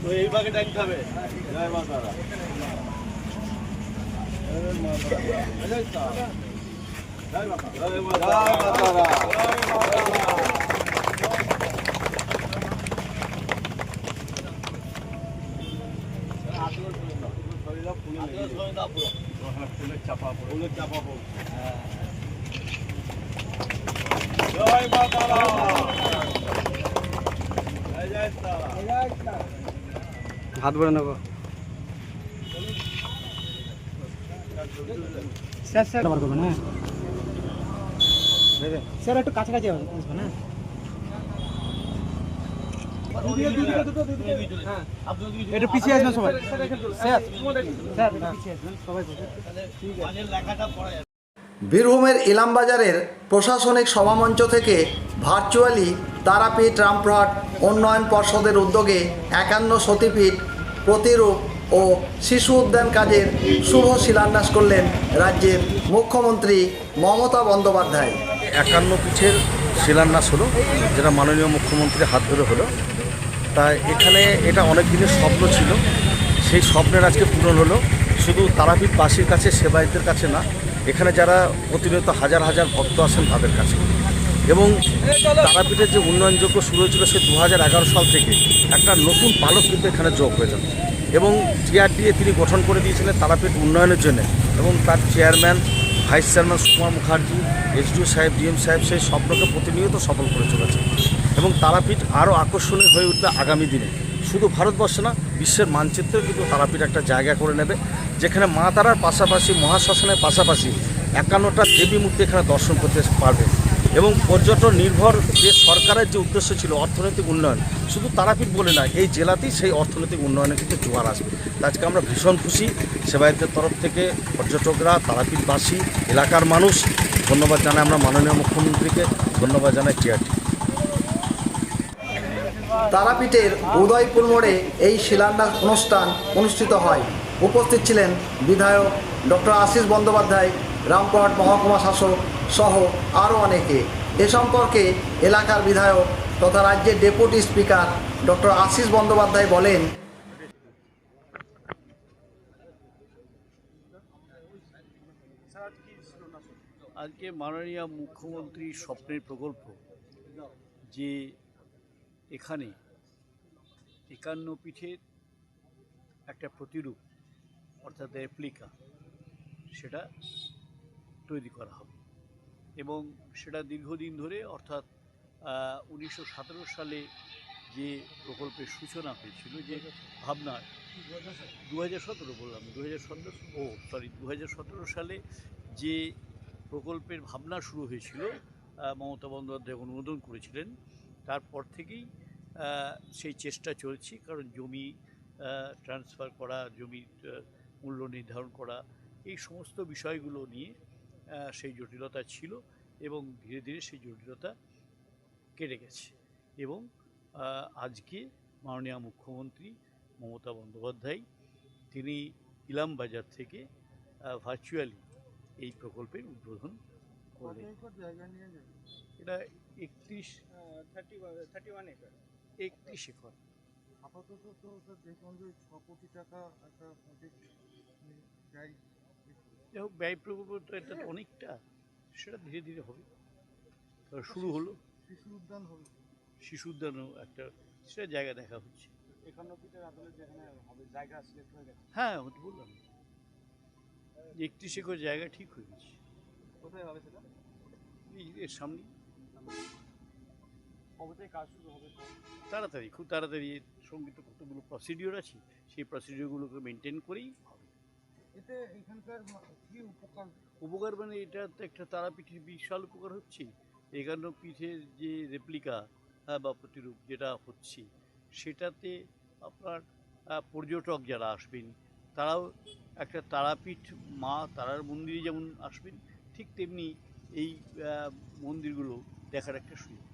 তো এই ভাগে টাইম খাবে। জয় মা তারা। জয় মা তারা। জয় মা তারা। ফুলের চাপা পড়ছে। জয় মা তারা। হাত ভরে নেবো স্যার স্যার ব্যবহার করবেন। হ্যাঁ স্যার একটু কাছাকাছি আসবে না। একটু পিছিয়ে আসবেন সবাই। স্যার স্যার পিছিয়ে আসবেন সবাই। বীরভূমের ইলামবাজারের প্রশাসনিক সভামঞ্চ থেকে ভার্চুয়ালি তারাপীঠ রামপুরহাট উন্নয়ন পর্ষদের উদ্যোগে 51 সতীপীঠ প্রতিরূপ ও শিশু উদ্যান কাজের শুভ শিলান্যাস করলেন রাজ্যের মুখ্যমন্ত্রী মমতা বন্দ্যোপাধ্যায়। 51 পীঠের শিলান্যাস হলো, যেটা মাননীয় মুখ্যমন্ত্রীর হাত ধরে হলো। তাই এখানে এটা অনেক দিনের স্বপ্ন ছিল, সেই স্বপ্নের আজকে পূরণ হলো। শুধু তারাপীঠবাসীর কাছে, সেবায়তদের কাছে না, এখানে যারা প্রতিনিয়ত হাজার হাজার ভক্ত আসেন তাদের কাছে। এবং তারাপীঠের যে উন্নয়নযোগ্য শুরু হয়েছিল সে 2011 সাল থেকে একটা নতুন পালক কিন্তু এখানে যোগ হয়ে যাবে। এবং টিআরডিএ তিনি গঠন করে দিয়েছিলেন তারাপীঠ উন্নয়নের জন্য, এবং তার chairman vice chairman Sukumar Mukherjee, SDO সাহেব, ডিএম সাহেব সেই স্বপ্নকে প্রতিনিয়ত সফল করে চলেছে। এবং তারাপীঠ আরও আকর্ষণীয় হয়ে উঠবে আগামী দিনে। শুধু ভারতবর্ষে না, বিশ্বের মানচিত্রেও কিন্তু তারাপীঠ একটা জায়গা করে নেবে, যেখানে মা তারার পাশাপাশি মহাশ্মশানের পাশাপাশি 51টা দেবী মূর্তি এখানে দর্শন করতে পারবে। এবং পর্যটন নির্ভর যে সরকারের যে উদ্দেশ্য ছিল অর্থনৈতিক উন্নয়ন, শুধু তারাপীঠ বলে না, এই জেলাতেই সেই অর্থনৈতিক উন্নয়নে কিন্তু জোয়ার আসবে। আজকে আমরা ভীষণ খুশি, সেবায়তদের তরফ থেকে, পর্যটকরা, তারাপীঠবাসী, এলাকার মানুষ ধন্যবাদ জানাই আমরা মাননীয় মুখ্যমন্ত্রীকে, ধন্যবাদ জানাই টিআরডি। তারাপীঠের উদয়পুর মোড়ে এই শিলান্যাস অনুষ্ঠান অনুষ্ঠিত হয়। উপস্থিত ছিলেন বিধায়ক ডক্টর আশিস বন্দ্যোপাধ্যায়, রামপুরহাট মহকুমা শাসক সহ আরও অনেকে। এ সম্পর্কে এলাকার বিধায়ক তথা রাজ্যের deputy speaker doctor Ashis Bandyopadhyay বলেন, আজকে মাননীয় মুখ্যমন্ত্রীর স্বপ্নের প্রকল্প যে এখানে 51 পীঠের একটা প্রতিরূপ অর্থাৎ রেপ্লিকা সেটা তৈরি করা হবে। এবং সেটা দীর্ঘদিন ধরে অর্থাৎ 1917 সালে যে প্রকল্পের সূচনা হয়েছিল, যে ভাবনা 2017 বললাম 2017 সালে যে প্রকল্পের ভাবনা শুরু হয়েছিল, মমতা বন্দ্যোপাধ্যায় অনুমোদন করেছিলেন, তারপর থেকেই সেই চেষ্টা চলছে। কারণ জমি ট্রান্সফার করা, জমির মূল্য নির্ধারণ করা, এই সমস্ত বিষয়গুলো নিয়ে সেই জটিলতা ছিল, এবং ধীরে ধীরে সেই জটিলতা কেটে গেছে। এবং আজকে মাননীয় মুখ্যমন্ত্রী মমতা বন্দ্যোপাধ্যায় তিনি ইলামবাজার থেকে ভার্চুয়ালি এই প্রকল্পের উদ্বোধন করলেন। এটা 31 একর। আপাতত তো দেখুন যে 6 কোটি টাকা একটা প্রজেক্ট যাই হোক, ব্যয় প্রকল্প তো এটা অনেকটা, সেটা ধীরে ধীরে হবে। শুরু হলো, শিশু উদ্যান হবে, শিশু উদ্যানও একটা, সেটা জায়গা দেখা হচ্ছে। 51 ফিটের আসলে যেখানে হবে জায়গা সিলেক্ট হয়ে গেছে। হ্যাঁ, আমি তো বললাম 31 একর জায়গা ঠিক হয়ে গেছে। কোথায় হবে সেটা? এর সামনে। কবে থেকে কাজ শুরু হবে? তাড়াতাড়ি, খুব তাড়াতাড়ি। এর সঙ্গে তো কতগুলো প্রসিডিওর আছে, সেই প্রসিডিওরগুলোকে মেনটেন করেই হবে। এতে এখানকার কি উপকার মানে এটা তো একটা তারাপীঠের বিশাল উপকার হচ্ছে। 51 পীঠের যে রেপ্লিকা বা প্রতিরূপ যেটা হচ্ছে, সেটাতে আপনার পর্যটক যারা আসবেন তারাও একটা তারাপীঠ মা তারার মন্দিরে যেমন আসবেন, ঠিক তেমনি এই মন্দিরগুলো দেখার একটা সুযোগ।